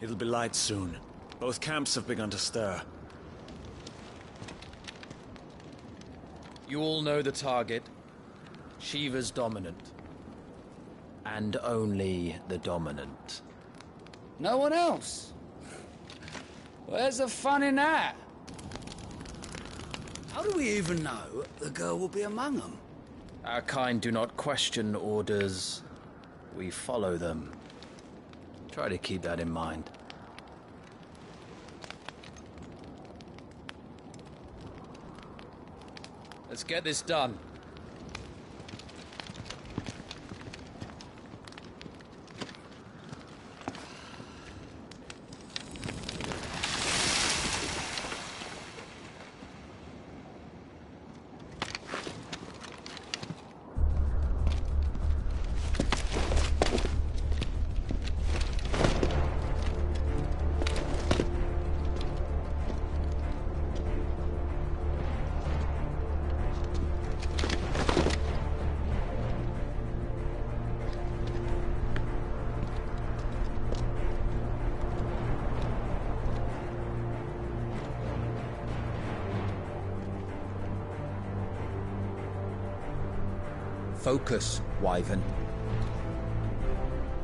It'll be light soon. Both camps have begun to stir. You all know the target. Shiva's dominant. And only the dominant. No one else? Where's the fun in that? How do we even know the girl will be among them? Our kind do not question orders. We follow them. Try to keep that in mind. Let's get this done. Focus, Wyvern.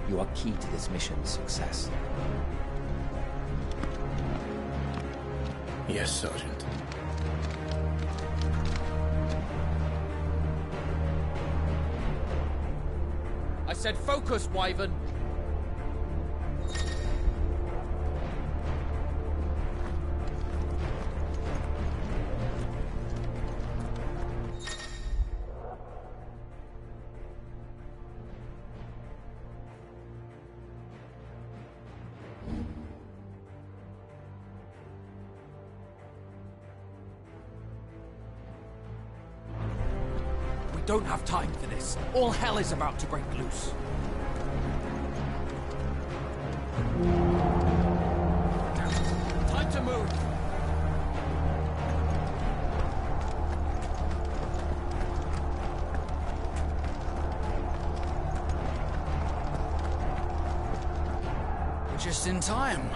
You are key to this mission's success. Yes, Sergeant. I said focus, Wyvern! We don't have time for this. All hell is about to break loose. Time to move! We're just in time.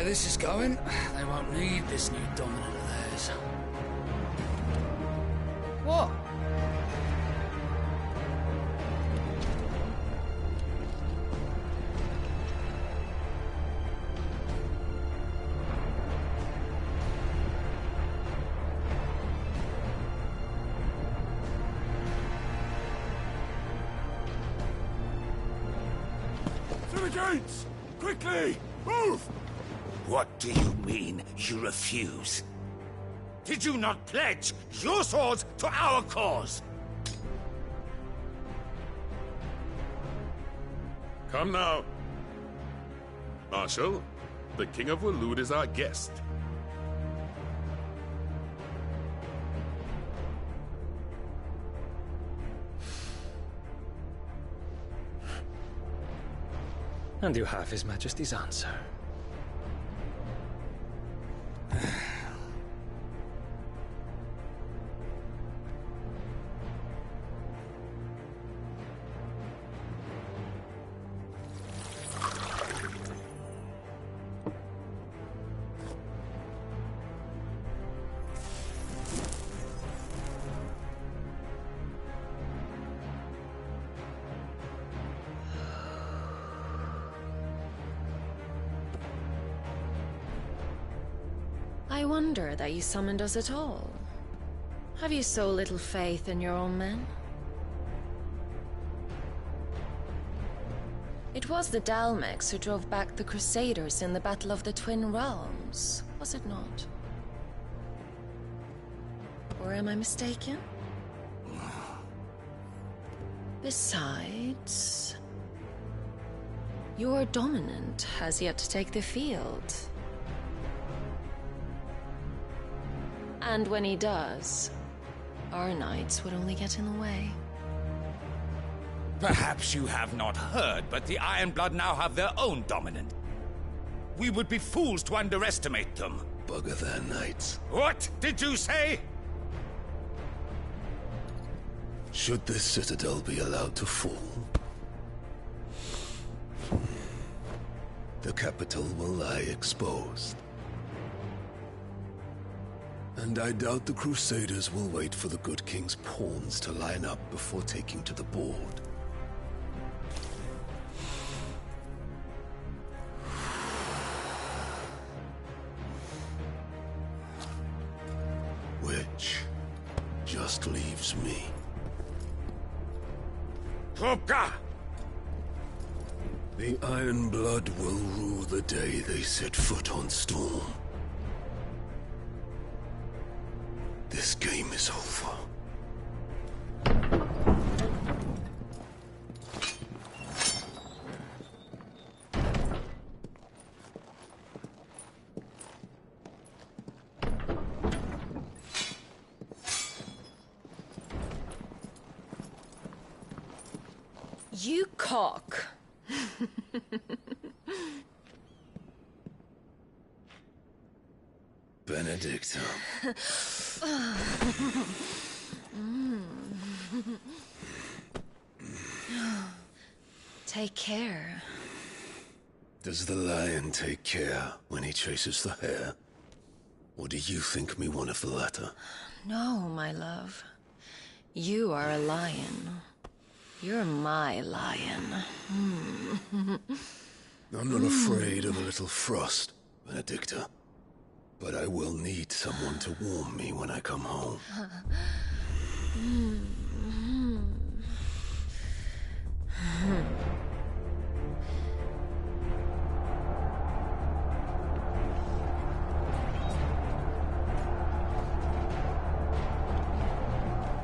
This is going, they won't need this new dominant of theirs. What? Through the gates! Quickly! Move! What do you mean, you refuse? Did you not pledge your swords to our cause? Come now. Marshal, the King of Waloed is our guest. And you have His Majesty's answer. wonder that you summoned us at all. Have you so little faith in your own men? It was the Dalmex who drove back the Crusaders in the Battle of the Twin Realms, was it not? Or am I mistaken? Besides, your dominant has yet to take the field. And when he does, our knights would only get in the way. Perhaps you have not heard, but the Ironblood now have their own dominant. We would be fools to underestimate them. Bugger their knights. What did you say? Should this citadel be allowed to fall, the capital will lie exposed. And I doubt the Crusaders will wait for the good king's pawns to line up before taking to the board. Which just leaves me. Hopka! The Ironblood will rue the day they set foot on Storm. This game is over. You cock. Benedicta. Take care. Does the lion take care when he chases the hare? Or do you think me one of the latter? No, my love. You are a lion. You're my lion. I'm not afraid of a little frost, Benedicta. But I will need someone to warm me when I come home.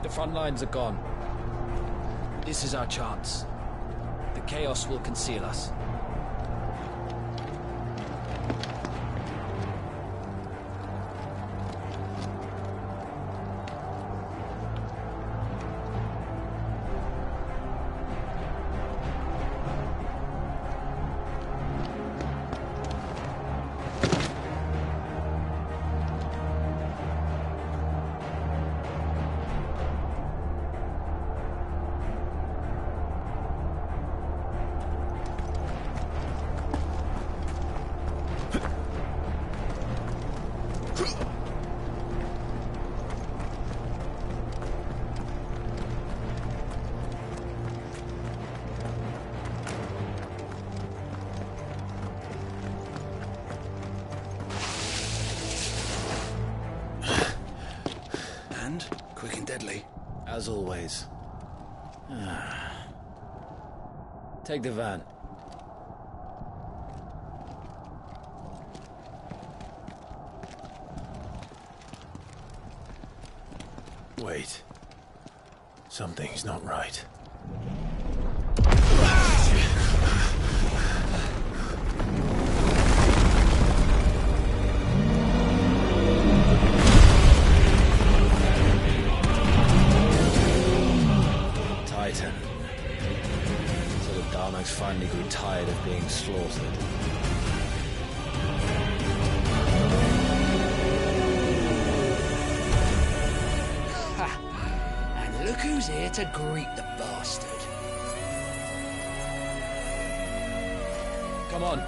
The front lines are gone. This is our chance. The chaos will conceal us. Quick and deadly. As always. Take the van. Wait. Something's not right. Titan. So the Dalmex finally grew tired of being slaughtered. And look who's here to greet the bastard. Come on.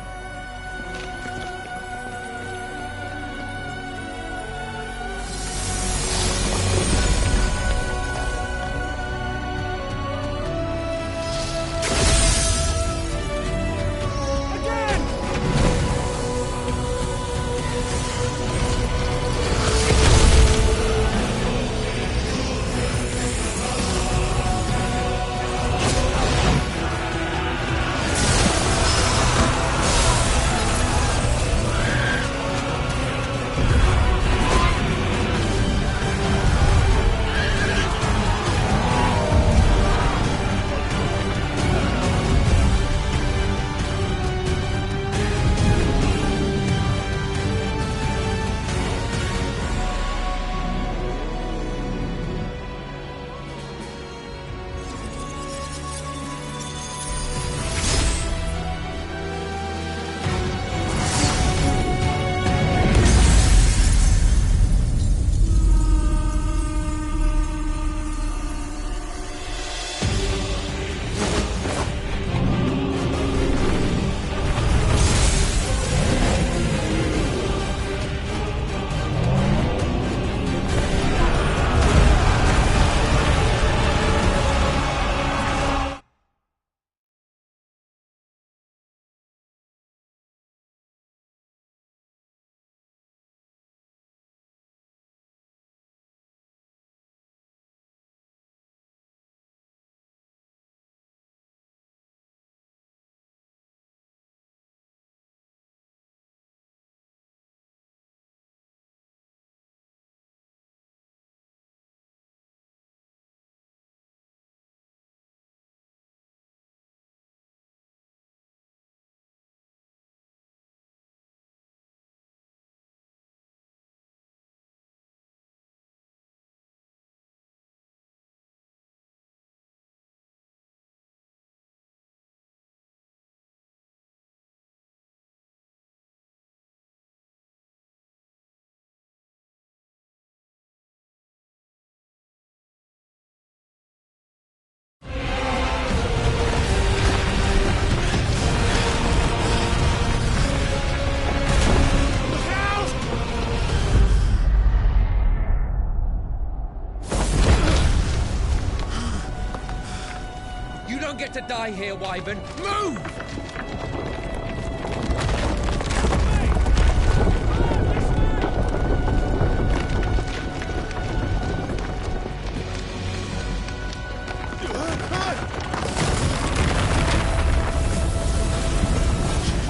don't get to die here, Wyvern. Move!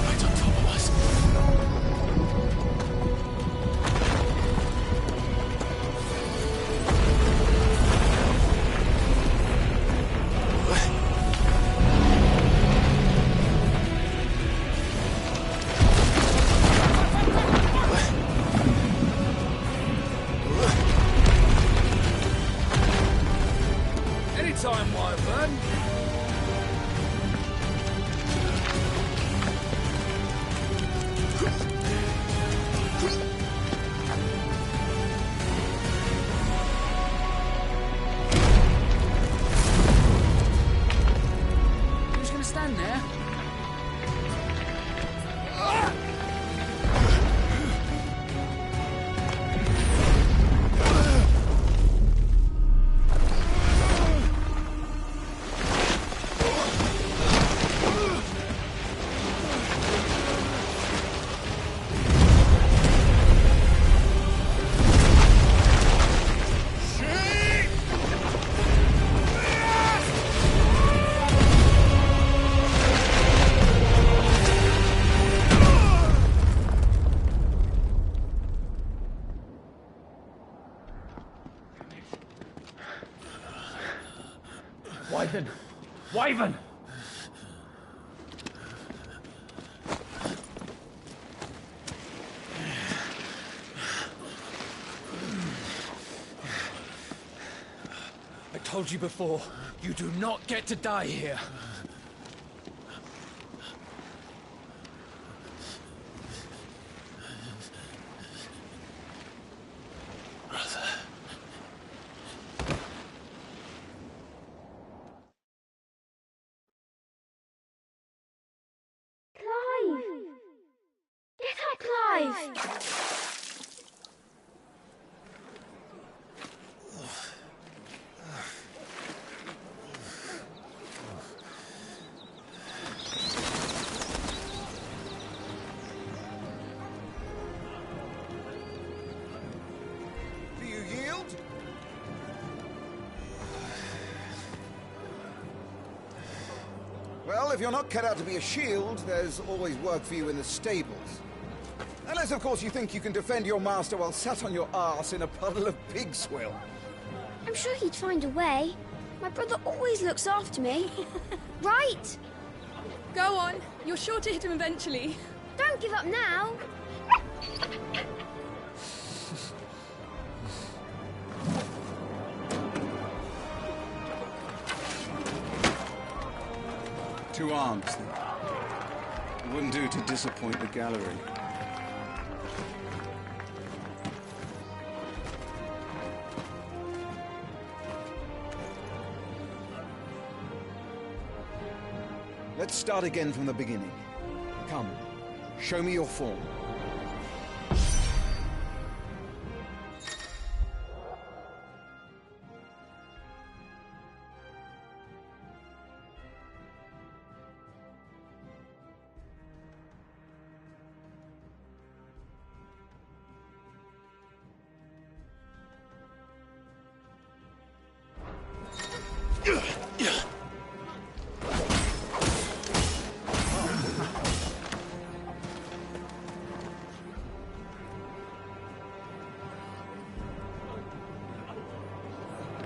Right on top of us. Anytime, Wyvern. Who's gonna stand there? Wyvern! Wyvern! I told you before, you do not get to die here. Clive! Get up, Clive! Do you yield? Well, if you're not cut out to be a shield, there's always work for you in the stables. Unless, of course, you think you can defend your master while sat on your arse in a puddle of pig swill. I'm sure he'd find a way. My brother always looks after me. Right? Go on. You're sure to hit him eventually. Don't give up now. Two arms, then. It wouldn't do to disappoint the gallery. Let's start again from the beginning. Come, show me your form.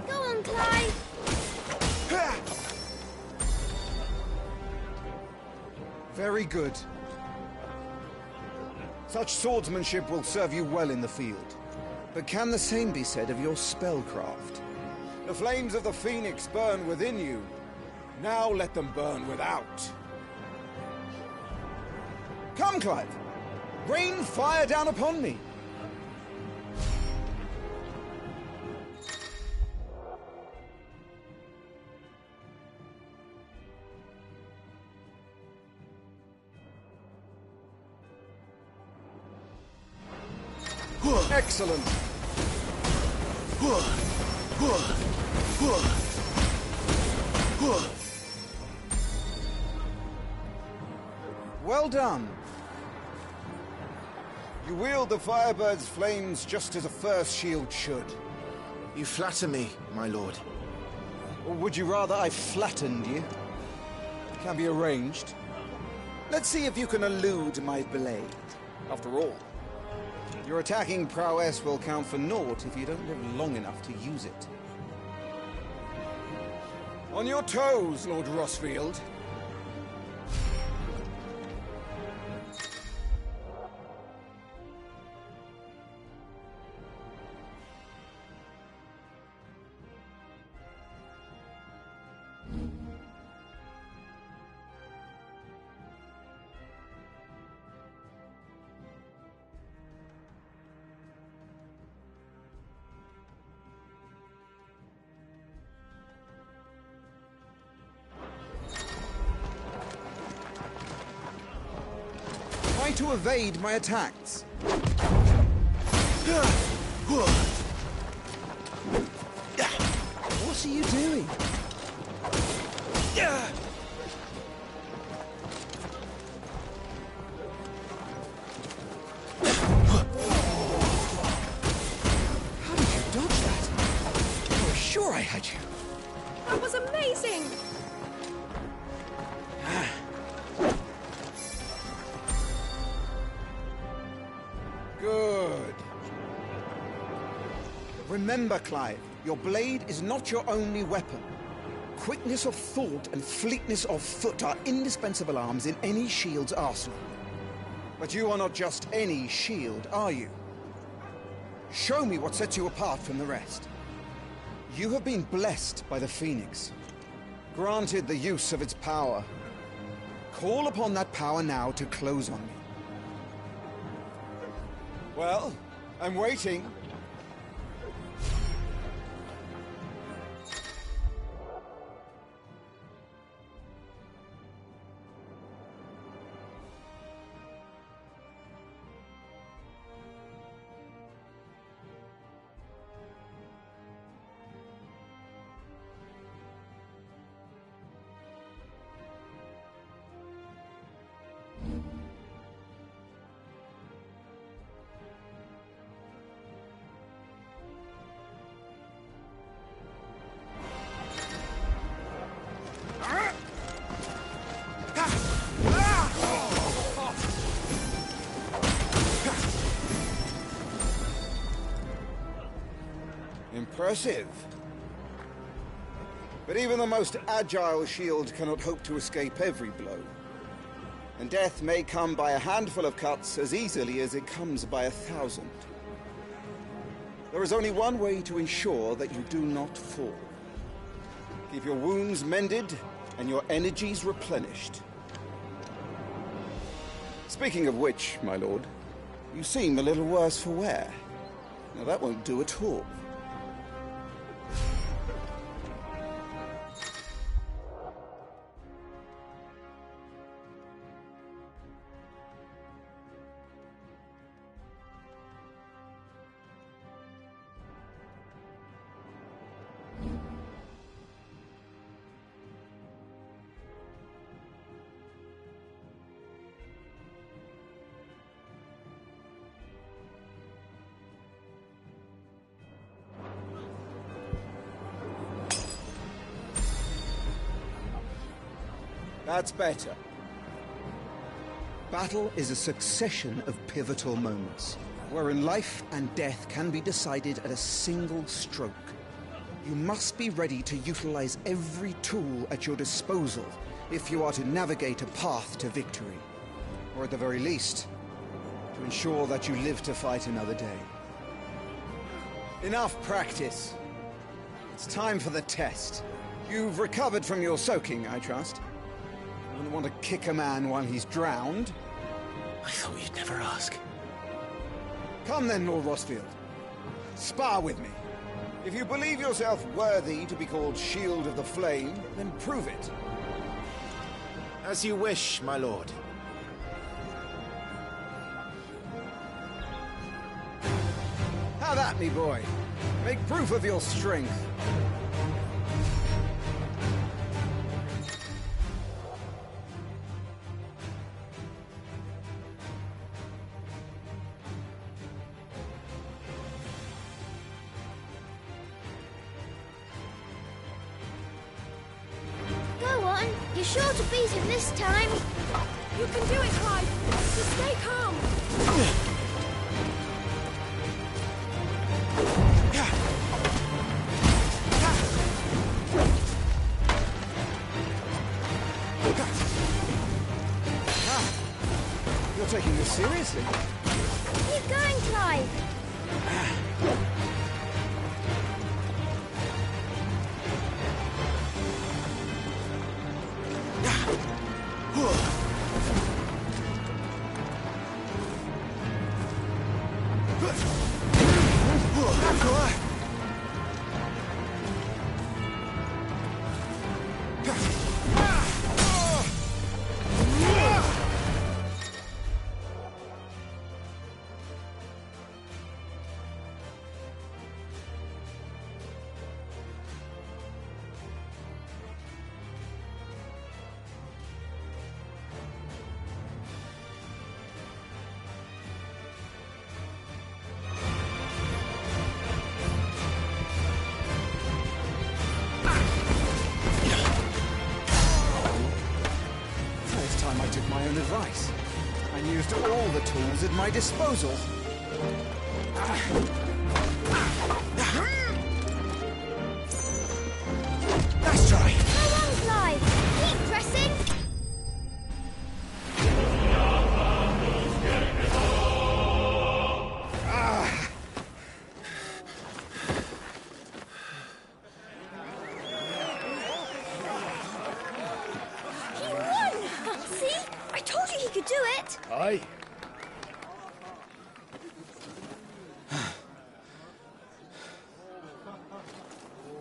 Go on, Clive. Very good. Such swordsmanship will serve you well in the field. But can the same be said of your spellcraft? The flames of the Phoenix burn within you. Now let them burn without. Come, Clive. Rain fire down upon me. Excellent. Well done. You wield the Firebird's flames just as a first shield should. You flatter me, my lord. Or would you rather I flattened you? It can be arranged. Let's see if you can elude my blade. After all, your attacking prowess will count for naught if you don't live long enough to use it. On your toes, Lord Rosfield. Try to evade my attacks. What are you doing? How did you dodge that? I was sure I had you. That was amazing! Good. Remember, Clive, your blade is not your only weapon. Quickness of thought and fleetness of foot are indispensable arms in any shield's arsenal. But you are not just any shield, are you? Show me what sets you apart from the rest. You have been blessed by the Phoenix, granted the use of its power. Call upon that power now to close on me. Well, I'm waiting. Impressive. But even the most agile shield cannot hope to escape every blow. And death may come by a handful of cuts as easily as it comes by 1,000. There is only one way to ensure that you do not fall. Keep your wounds mended and your energies replenished. Speaking of which, my lord, you seem a little worse for wear. Now that won't do at all. That's better. Battle is a succession of pivotal moments, wherein life and death can be decided at a single stroke. You must be ready to utilize every tool at your disposal if you are to navigate a path to victory. Or at the very least, to ensure that you live to fight another day. Enough practice. It's time for the test. You've recovered from your soaking, I trust. You wouldn't want to kick a man while he's drowned. I thought you'd never ask. Come then, Lord Rosfield. Spar with me. If you believe yourself worthy to be called Shield of the Flame, then prove it. As you wish, my lord. How that, me boy? Make proof of your strength. You're sure to beat him this time. You can do it, Clive. Just stay calm. You're taking this seriously. Keep going, Clive. I took my own advice and used all the tools at my disposal. Nice try. Go on, Clive. Keep pressing. He won! See? I told you he could do it. Aye.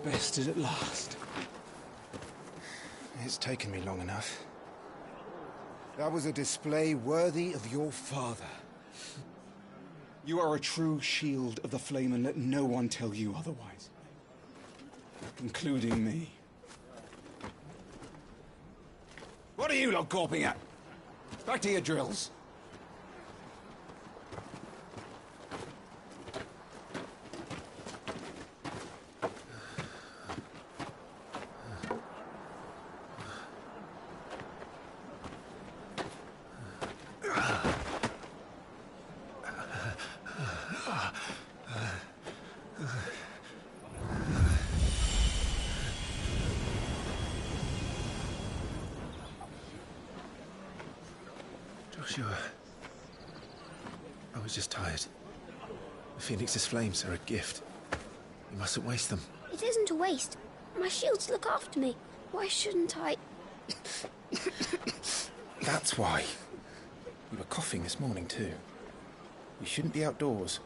Bested at last. It's taken me long enough. That was a display worthy of your father. You are a true shield of the flame, and let no one tell you otherwise. Including me. What are you lot gawping at? Back to your drills. Joshua, I was just tired. The Phoenix's flames are a gift. You mustn't waste them. It isn't a waste. My shields look after me. Why shouldn't I? That's why. You were coughing this morning too. You shouldn't be outdoors.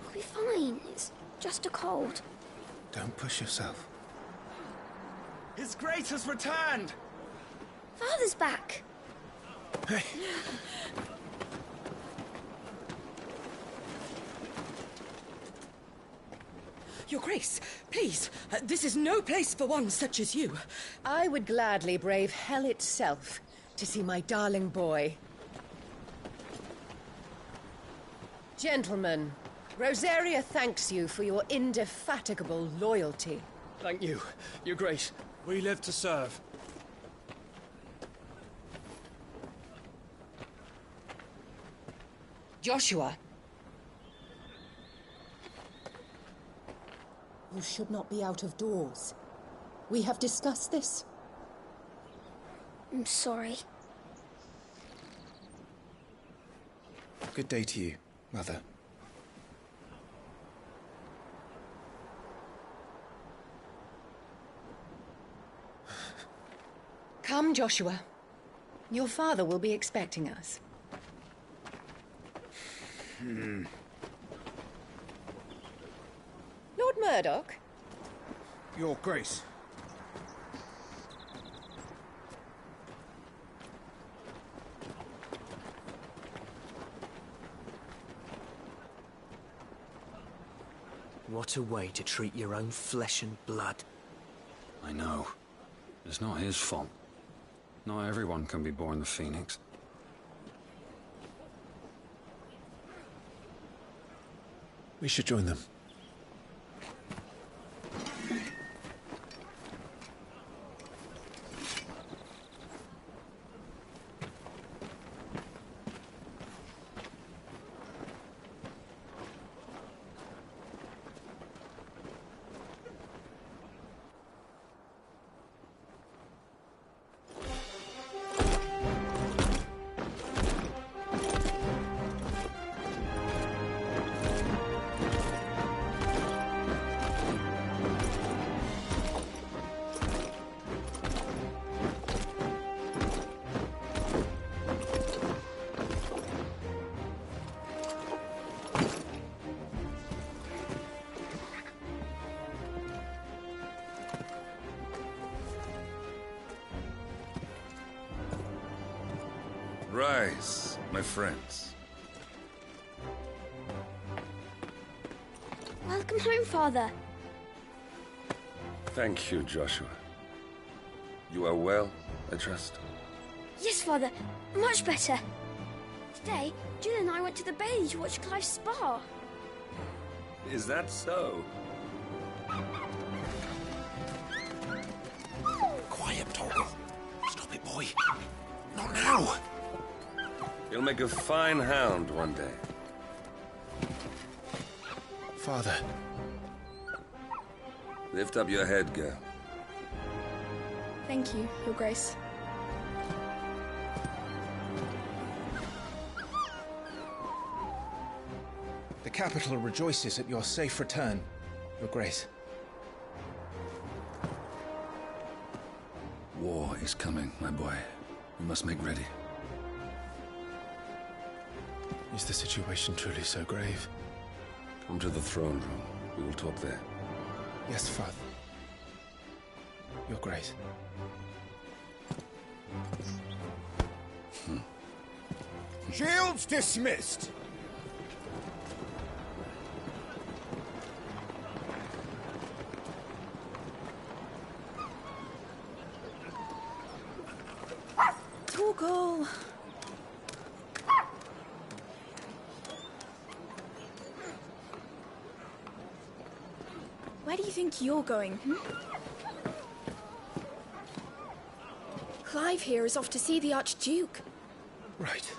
I'll be fine. It's just a cold. Don't push yourself. His Grace has returned! Father's back. Hey. Your Grace, please, this is no place for one such as you. I would gladly brave hell itself to see my darling boy. Gentlemen, Rosaria thanks you for your indefatigable loyalty. Thank you, Your Grace. We live to serve. Joshua. You should not be out of doors. We have discussed this. I'm sorry. Good day to you, Mother. Come, Joshua. Your father will be expecting us. Lord Murdoch? Your Grace. What a way to treat your own flesh and blood. I know. It's not his fault. Not everyone can be born the Phoenix. We should join them. Rise, my friends. Welcome home, Father. Thank you, Joshua. You are well, I trust? Yes, Father. Much better. Today, Jill and I went to the Bailey to watch Clive's spa. Is that so? Quiet, Torgal. Stop it, boy. Not now. You'll make a fine hound one day. Father. Lift up your head, girl. Thank you, Your Grace. The capital rejoices at your safe return, Your Grace. War is coming, my boy. We must make ready. Is the situation truly so grave? Come to the throne room. We will talk there. Yes, Father. Your Grace. Shields dismissed! Torgal! Where do you think you're going, Clive here is off to see the Archduke. Right.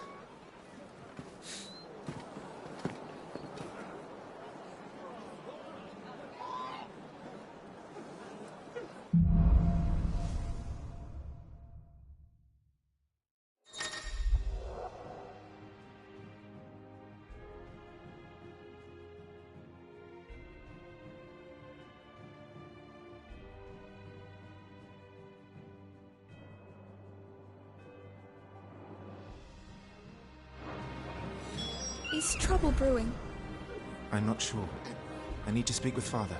Is trouble brewing? I'm not sure. I need to speak with Father.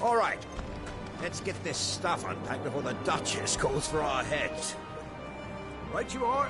All right. Let's get this stuff unpacked before the Duchess calls for our heads. Right you are.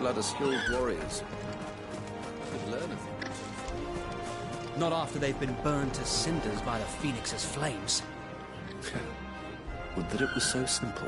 blood are skilled warriors. Could learn a thing. Not after they've been burned to cinders by the Phoenix's flames. Would that it was so simple.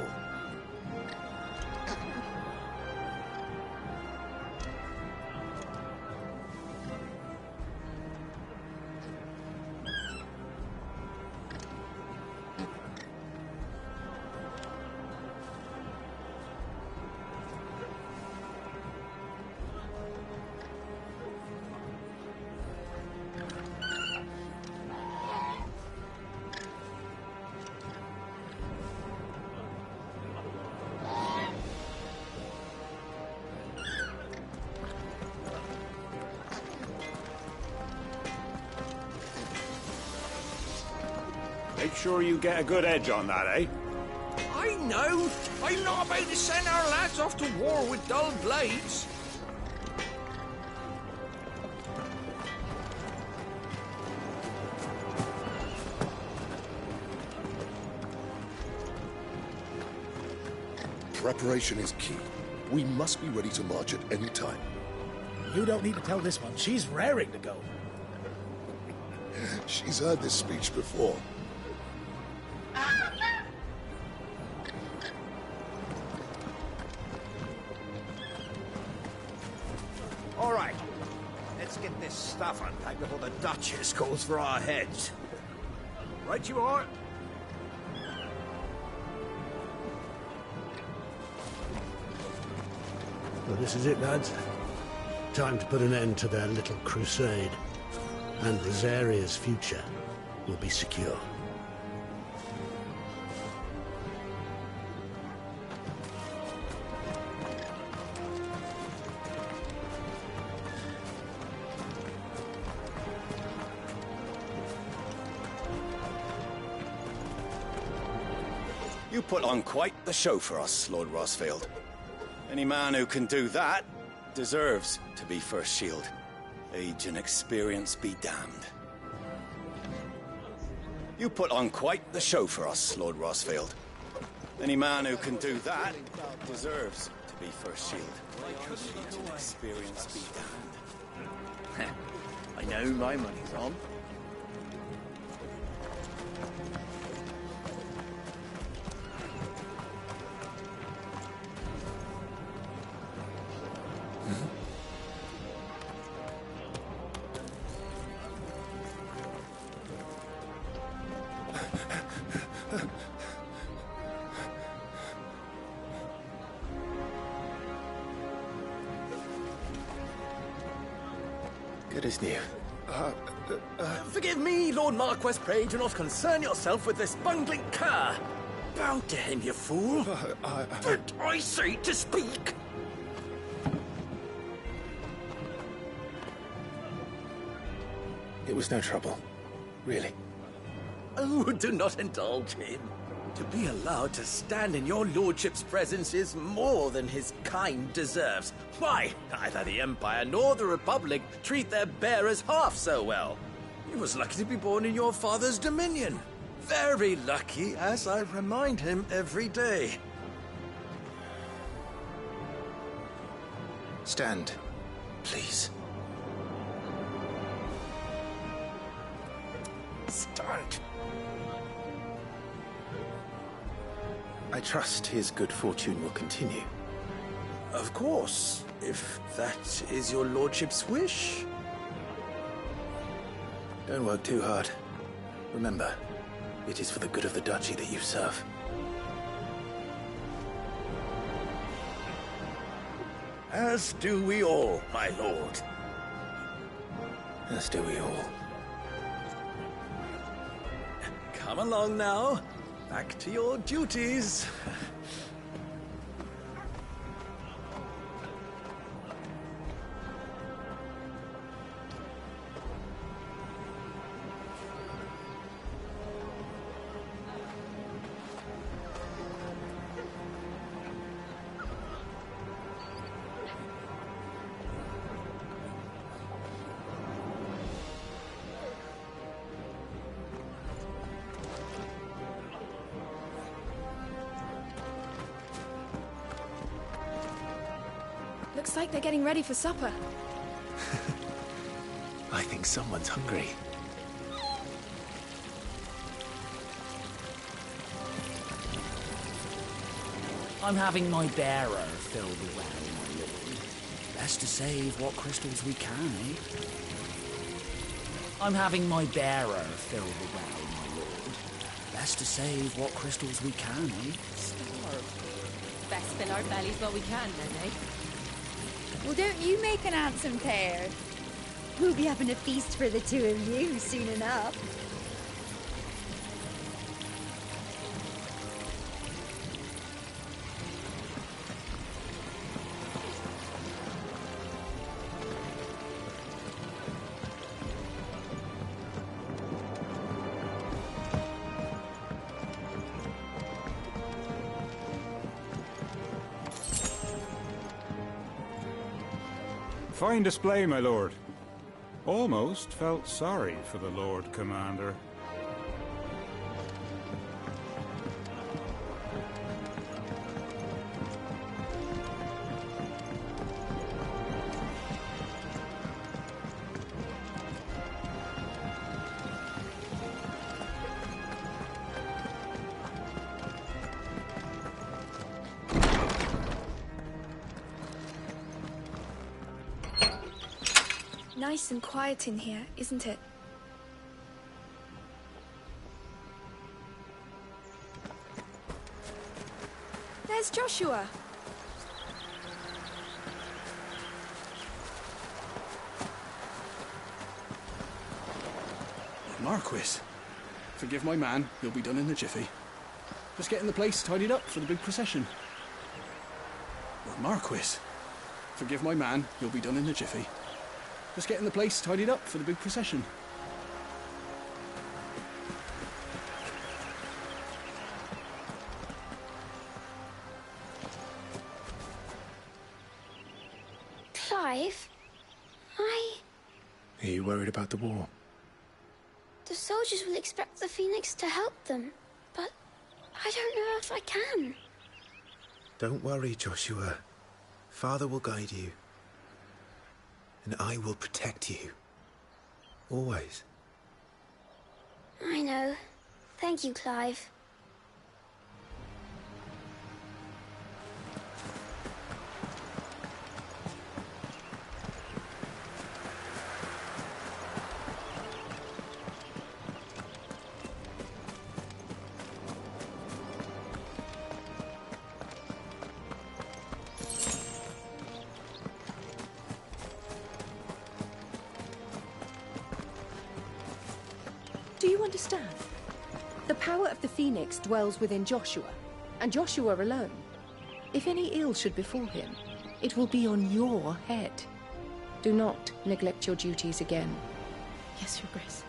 Make sure you get a good edge on that, eh? I know! I'm not about to send our lads off to war with dull blades! Preparation is key. We must be ready to march at any time. You don't need to tell this one. She's raring to go. She's heard this speech before. All right. Let's get this stuff unpacked before the Duchess calls for our heads. Right you are. Well, this is it, lads. Time to put an end to their little crusade. And Rosaria's future will be secure. You put on quite the show for us, Lord Rosfield. Any man who can do that deserves to be First Shield. Age and experience be damned. You put on quite the show for us, Lord Rosfield. Any man who can do that deserves to be First Shield. Age and experience be damned. I know my money's on. Good as new. Forgive me, Lord Marquess. Pray do not concern yourself with this bungling cur. Bow to him, you fool. Did I say to speak? It was no trouble. Really. Oh, do not indulge him. To be allowed to stand in your lordship's presence is more than his kind deserves. Why, neither the Empire nor the Republic treat their bearers half so well. He was lucky to be born in your father's dominion. Very lucky, as I remind him every day. Stand, please. Stand. I trust his good fortune will continue. Of course, if that is your lordship's wish. Don't work too hard. Remember, it is for the good of the duchy that you serve. As do we all, my lord. As do we all. Come along now. Back to your duties. Looks like they're getting ready for supper. I think someone's hungry. I'm having my bearer fill the well, my lord. Best to save what crystals we can, eh? I'm having my bearer fill the well, my lord. Best to save what crystals we can, eh? Starve. Best fill our bellies while we can, then, eh? Well, don't you make an handsome pair? We'll be having a feast for the two of you soon enough. Fine display, my lord. Almost felt sorry for the Lord Commander. Nice and quiet in here, isn't it? There's Joshua. Marquis, forgive my man. He'll be done in a jiffy. Just getting the place tidied up for the big procession. Marquis, forgive my man. He'll be done in a jiffy. Just getting the place tidied up for the big procession. Clive? Are you worried about the war? The soldiers will expect the Phoenix to help them, but I don't know if I can. Don't worry, Joshua. Father will guide you. And I will protect you. Always. I know. Thank you, Clive. Do you understand? The power of the Phoenix dwells within Joshua, and Joshua alone. If any ill should befall him, it will be on your head. Do not neglect your duties again. Yes, Your Grace.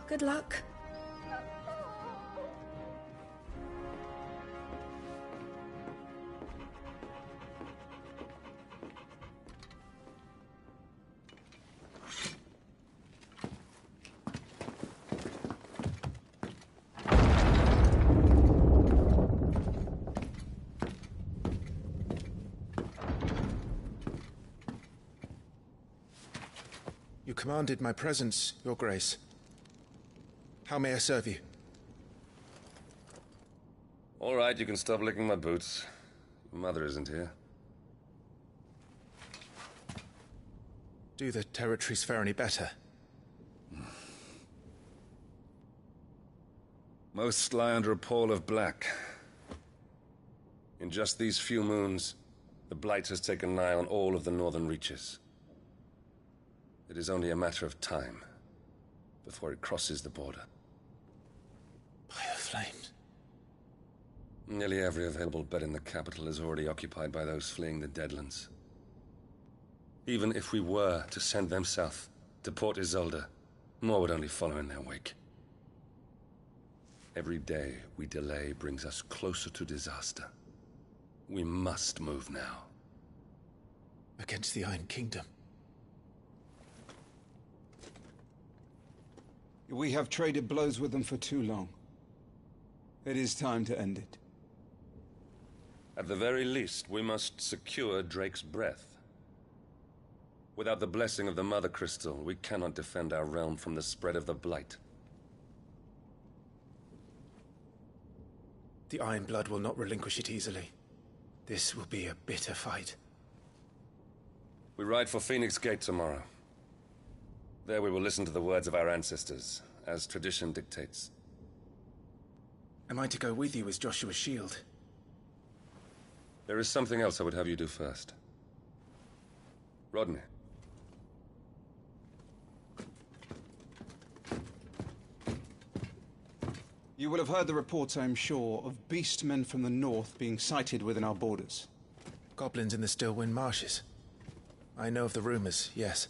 Good luck. You commanded my presence, Your Grace. How may I serve you? All right, you can stop licking my boots. Your mother isn't here. Do the territories fare any better? Most lie under a pall of black. In just these few moons, the Blight has taken nigh on all of the northern reaches. It is only a matter of time before it crosses the border. By the flames. Nearly every available bed in the capital is already occupied by those fleeing the Deadlands. Even if we were to send them south, to Port Isolde, more would only follow in their wake. Every day we delay brings us closer to disaster. We must move now. Against the Iron Kingdom. We have traded blows with them for too long. It is time to end it. At the very least, we must secure Drake's breath. Without the blessing of the Mother Crystal, we cannot defend our realm from the spread of the Blight. The Iron Blood will not relinquish it easily. This will be a bitter fight. We ride for Phoenix Gate tomorrow. There we will listen to the words of our ancestors, as tradition dictates. Am I to go with you as Joshua's shield? There is something else I would have you do first. Rodney. You will have heard the reports, I am sure, of beastmen from the north being sighted within our borders. Goblins in the Stillwind Marshes. I know of the rumors, yes.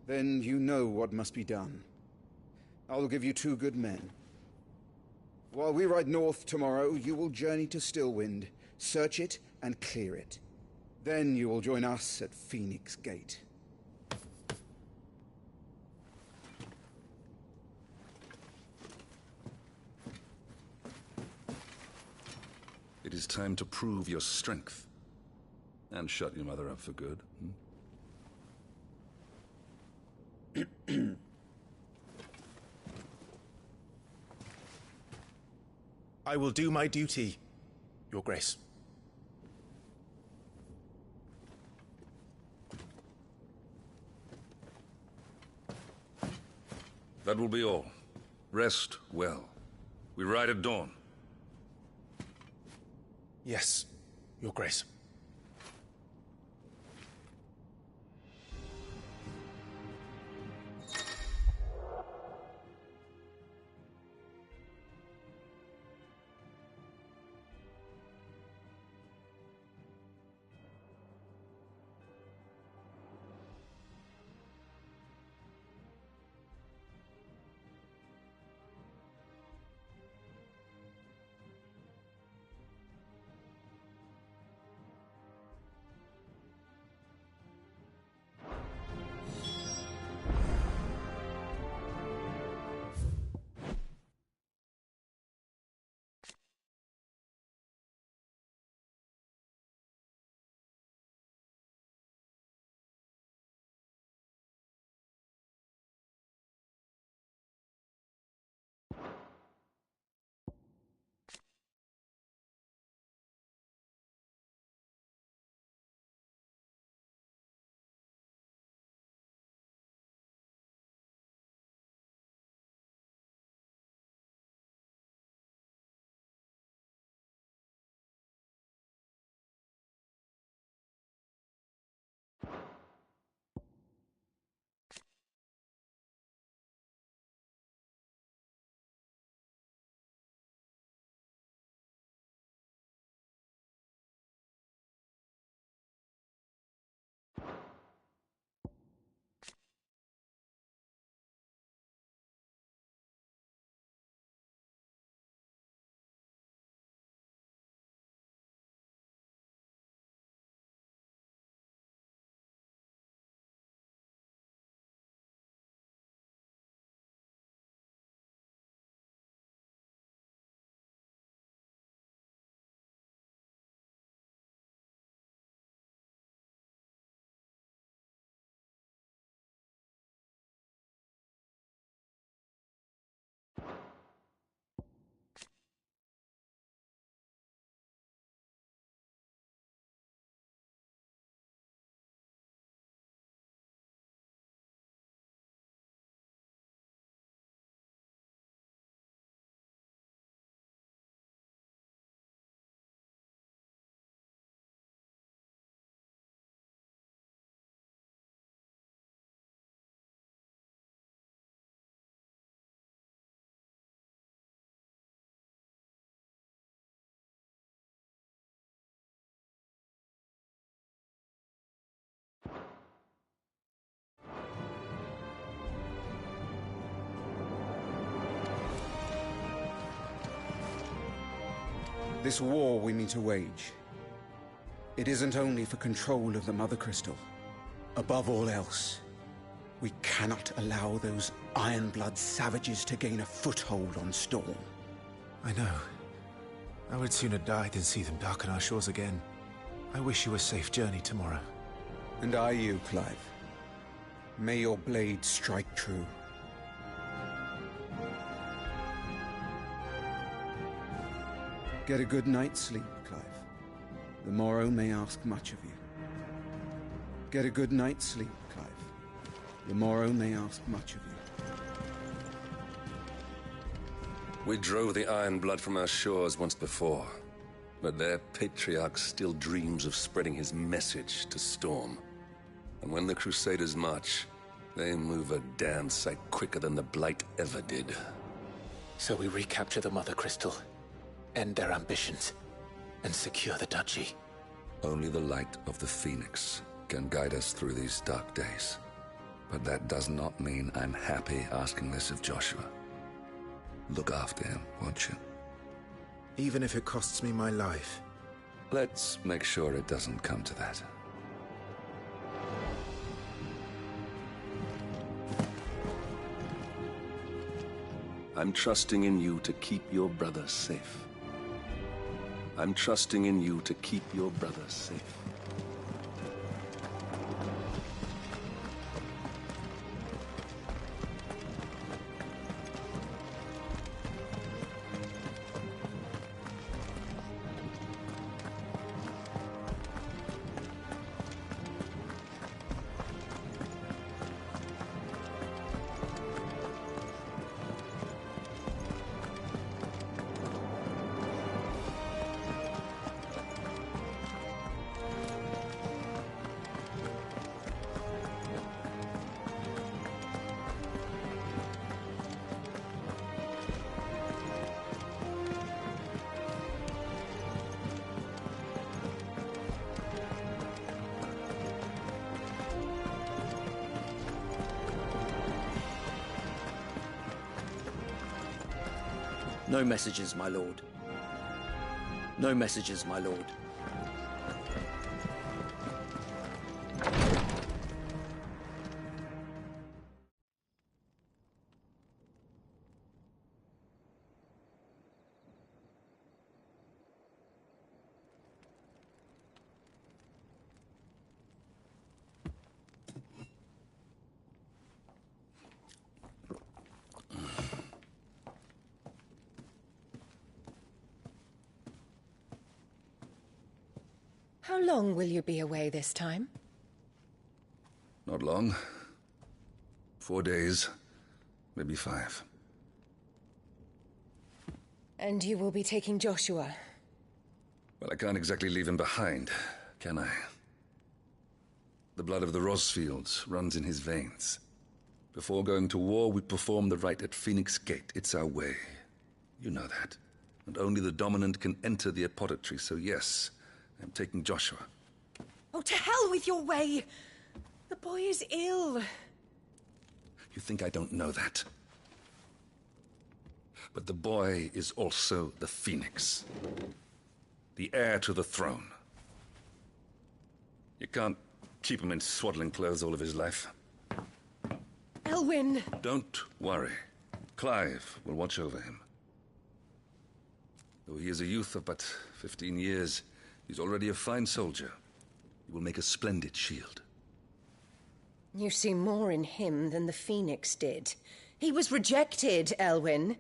Then you know what must be done. I will give you 2 good men. While we ride north tomorrow, you will journey to Stillwind, search it, and clear it. Then you will join us at Phoenix Gate. It is time to prove your strength. And shut your mother up for good. I will do my duty, Your Grace. That will be all. Rest well. We ride at dawn. Yes, Your Grace. This war we mean to wage, it isn't only for control of the Mother Crystal. Above all else, we cannot allow those Ironblood savages to gain a foothold on Storm. I know. I would sooner die than see them darken our shores again. I wish you a safe journey tomorrow. And I you, Clive. May your blade strike true. Get a good night's sleep, Clive. The morrow may ask much of you. Get a good night's sleep, Clive. The morrow may ask much of you. We drove the Ironblood from our shores once before, but their patriarch still dreams of spreading his message to Storm. And when the Crusaders march, they move a damn sight quicker than the Blight ever did. So we recapture the Mother Crystal, end their ambitions, and secure the duchy. Only the light of the Phoenix can guide us through these dark days. But that does not mean I'm happy asking this of Joshua. Look after him, won't you? Even if it costs me my life. Let's make sure it doesn't come to that. I'm trusting in you to keep your brother safe. I'm trusting in you to keep your brother safe. No messages, my lord. No messages, my lord. How long will you be away this time? Not long. 4 days, maybe 5. And you will be taking Joshua? Well, I can't exactly leave him behind, can I? The blood of the Rosfields runs in his veins. Before going to war, we perform the rite at Phoenix Gate. It's our way. You know that. And only the dominant can enter the apothecary, so yes, I'm taking Joshua. Oh, to hell with your way! The boy is ill. You think I don't know that? But the boy is also the Phoenix. The heir to the throne. You can't keep him in swaddling clothes all of his life. Elwyn! Don't worry. Clive will watch over him. Though he is a youth of but 15 years, he's already a fine soldier. He will make a splendid shield. You see more in him than the Phoenix did. He was rejected, Elwyn.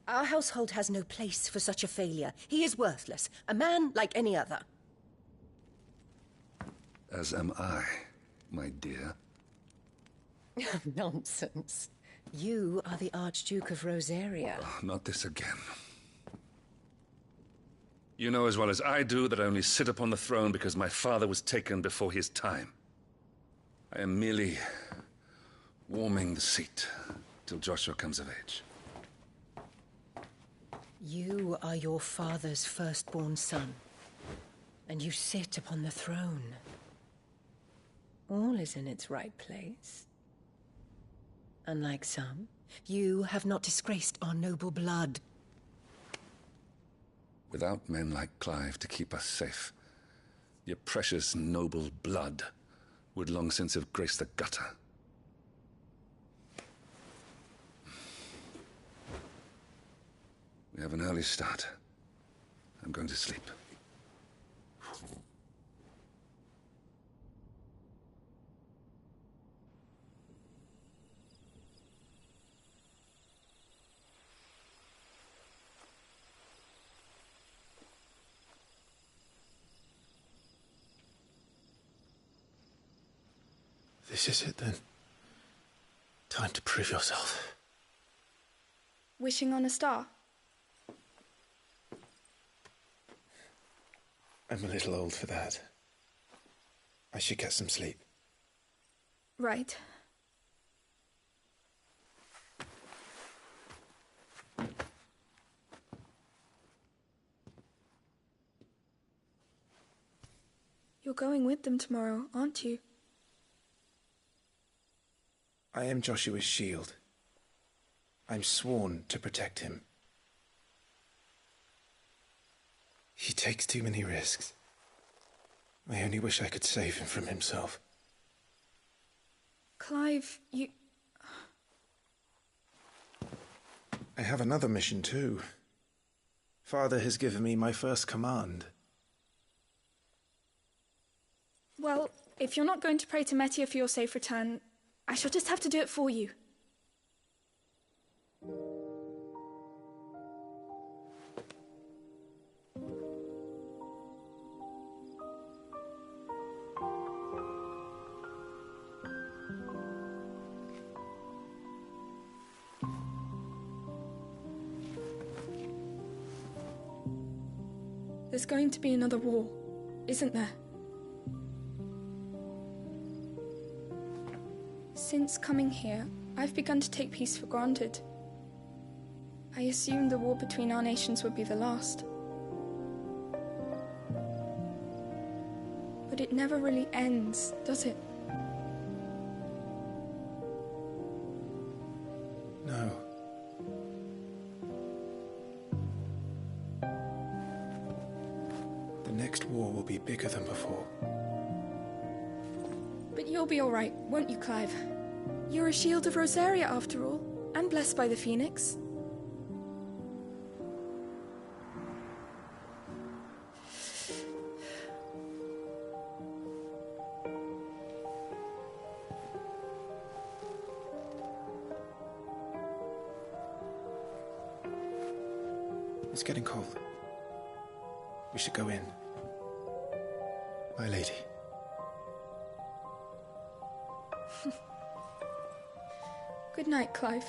Our household has no place for such a failure. He is worthless, a man like any other. As am I, my dear. Nonsense. You are the Archduke of Rosaria. Oh, not this again. You know as well as I do that I only sit upon the throne because my father was taken before his time. I am merely warming the seat till Joshua comes of age. You are your father's firstborn son, and you sit upon the throne. All is in its right place. Unlike some, you have not disgraced our noble blood. Without men like Clive to keep us safe, your precious noble blood would long since have graced the gutter. We have an early start. I'm going to sleep. This is it, then. Time to prove yourself. Wishing on a star? I'm a little old for that. I should get some sleep. Right. You're going with them tomorrow, aren't you? I am Joshua's shield. I'm sworn to protect him. He takes too many risks. I only wish I could save him from himself. Clive, you... I have another mission too. Father has given me my first command. Well, if you're not going to pray to Metia for your safe return, I shall just have to do it for you. There's going to be another war, isn't there? Since coming here, I've begun to take peace for granted. I assumed the war between our nations would be the last. But it never really ends, does it? No. The next war will be bigger than before. But you'll be all right, won't you, Clive? You're a shield of Rosaria, after all, and blessed by the Phoenix. It's getting cold. We should go in. My lady. Good night, Clive.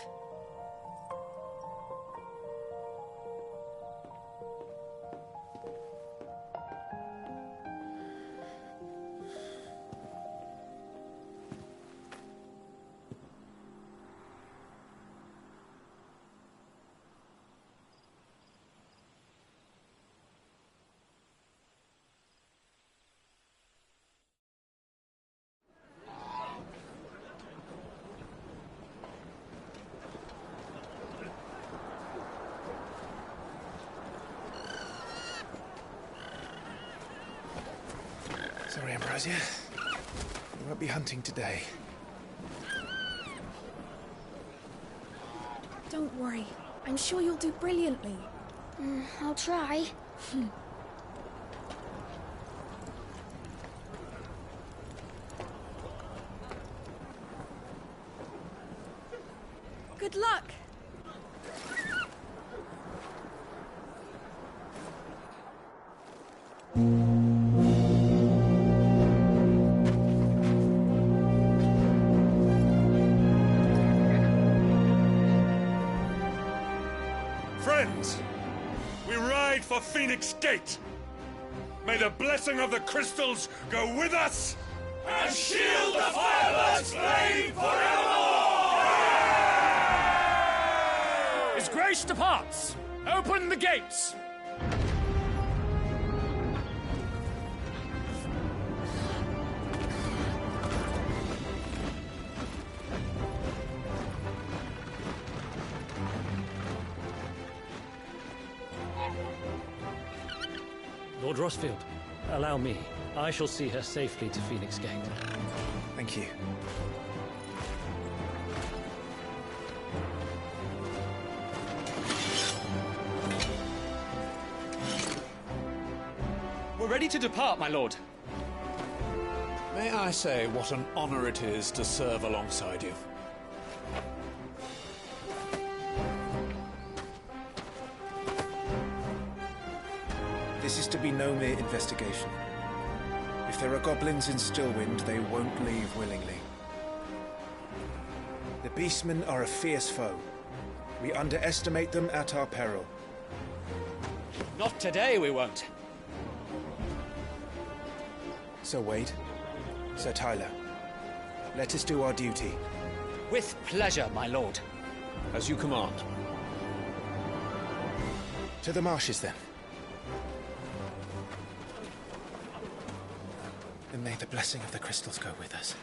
Sorry, Ambrosia. We won't be hunting today. Don't worry. I'm sure you'll do brilliantly. I'll try. Good luck! Friends, we ride for Phoenix Gate. May the blessing of the crystals go with us And shield the firebird's flame forevermore! His grace departs. Open the gates. Lord Rosfield, allow me. I shall see her safely to Phoenix Gate. Thank you. We're ready to depart, my lord. May I say what an honor it is to serve alongside you? This is to be no mere investigation. If there are goblins in Stillwind, they won't leave willingly. The Beastmen are a fierce foe. We underestimate them at our peril. Not today, we won't. Sir Wade, Sir Tyler, let us do our duty. With pleasure, my lord. As you command. To the marshes, then. And may the blessing of the crystals go with us.